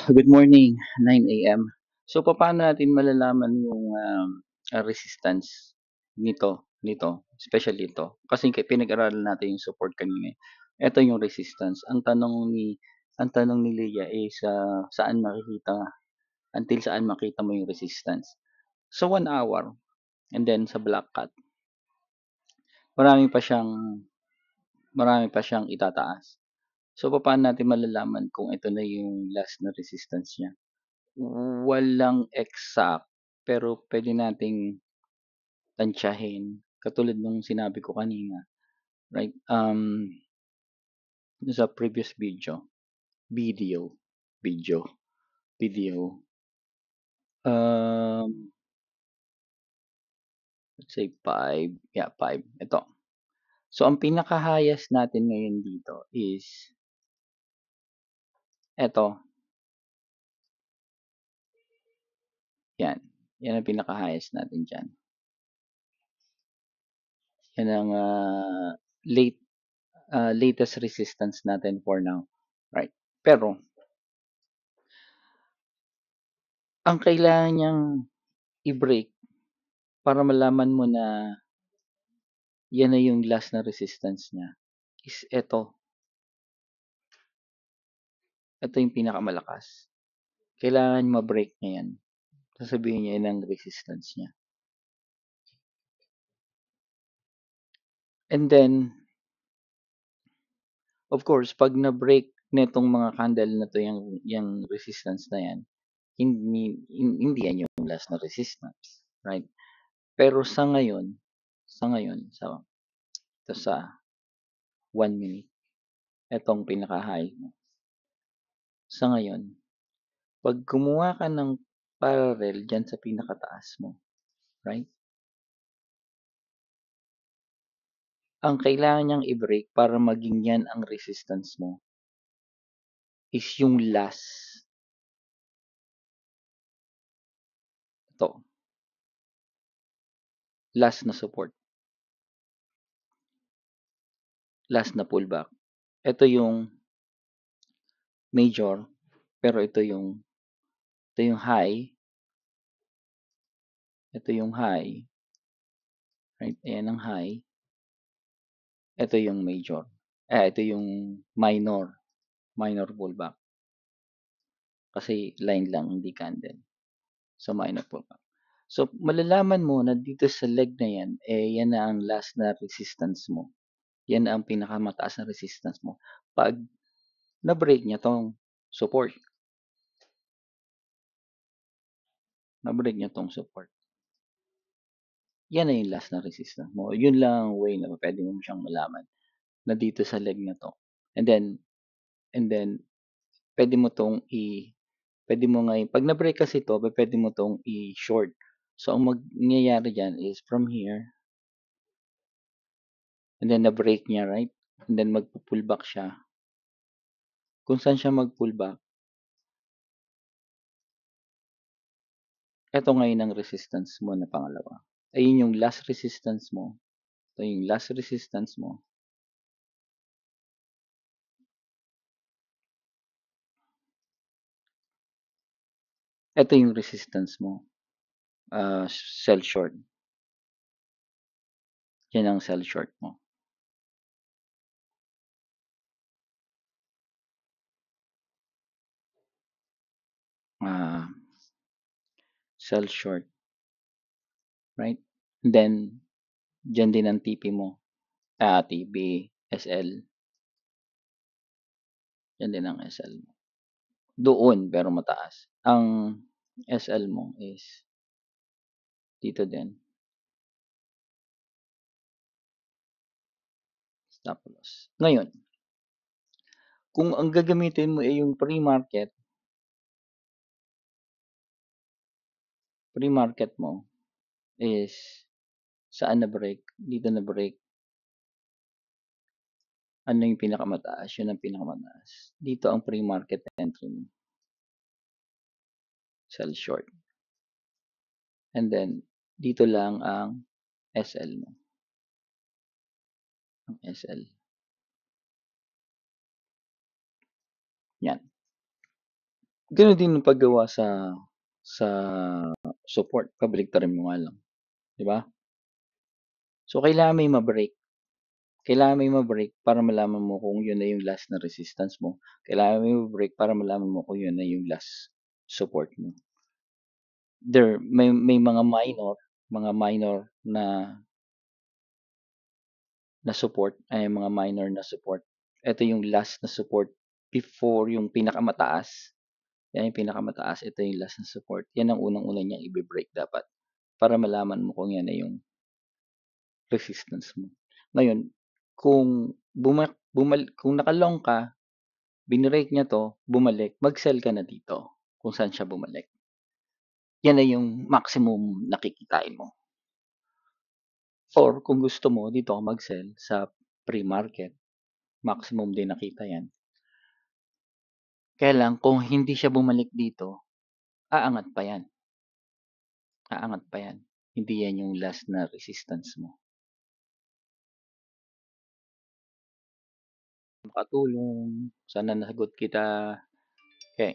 Good morning, 9 AM. So papaano natin malalaman yung, resistance nito, especially ito? Kasi pinag-aralan natin yung support kanina, eh. Eto yung resistance. Ang tanong ni Leah is, until saan makita mo yung resistance? So 1 hour and then sa black cat, marami pa siyang marami pa siyang itataas. So papaano natin malalaman kung ito na yung last na resistance niya? Walang exact, pero puwede nating tantyahin katulad nung sinabi ko kanina, right? Dun sa previous video, video, video, um, let's say 5, yeah, 5, ito. So ang pinaka-highest natin ngayon dito is eto, 'yan. 'Yan ang pinaka-highest natin diyan. 'Yan ang, latest resistance natin for now, right? Pero ang kailangan niyang i-break para malaman mo na yan na yung last na resistance niya is eto. Ito yung pinakamalakas. Kailangan ma-break niya yan. Sasabihin niya yan ang resistance niya. And then, of course, pag na-break netong mga candle na to yung resistance na yan, hindi yan yung last na resistance, right? Pero sa 1 minute, etong pinaka-high mo. Sa ngayon, pag kumuha ka ng parallel dyan sa pinakataas mo, right? Ang kailangan niyang i-break para maging yan ang resistance mo is yung to, last na support, last na pullback. Ito yung major, pero ito yung high, ito yung high, right? Ayan ang high. Ito yung major. Ito yung minor pullback. Kasi line lang, hindi candle. So, minor pullback. So, malalaman mo na dito sa leg na yan, yan na ang last na resistance mo. Yan ang pinakamataas na resistance mo. Pag na-break niya tong support, yan na yung last na resistance mo. Yun lang ang way na pwede mo siyang malaman na dito sa leg na 'to. And then and then puwede mo 'tong puwede mo ngayon 'pag na-break kasi 'to, puwede mo 'tong i-short. So, ang mangyayari diyan is from here and then na-break niya, right? And then magpu-pullback siya. Kung saan siya mag-pullback, eto ngayon ang resistance mo na pangalawa. Ayun yung last resistance mo. Ito yung last resistance mo. Ito yung resistance mo. Sell short. Yan ang sell short mo. Ah, sell short, right? And then, dyan din ang TP mo. TP, SL. Yan din ang SL mo. Doon, pero mataas. Ang SL mo is dito din. Stop loss. Ngayon, kung ang gagamitin mo ay yung pre-market mo is saan na break? Dito na break. Ano yung pinakamataas? Yun ang pinakamataas. Dito ang pre-market entry mo. Sell short. And then, dito lang ang SL mo. Ang SL. Yan. Gano'n din ang paggawa sa support, kabaliktaran mo nga lang, 'di ba? So, kailangan may ma-break para malaman mo kung yun na yung last na resistance mo. Kailangan may ma-break para malaman mo kung yun na yung last support mo. May mga minor na support. Ito yung last na support before yung pinakamataas. Yan yung pinakamataas, ito yung last na support. Yan ang unang-una niyang ibe-break dapat para malaman mo kung yan na yung resistance mo. Ngayon, kung kung naka-long ka, binrake niya 'to, bumalik, mag-sell ka na dito kung saan siya bumalik. Yan na yung maximum na kikitain mo. Or kung gusto mo dito ka mag-sell sa pre-market, maximum din nakita yan. Kaya lang kung hindi siya bumalik dito, aangat pa yan. Aangat pa yan. Hindi yan yung last na resistance mo. Makatulong. Sana nasagot kita. Okay.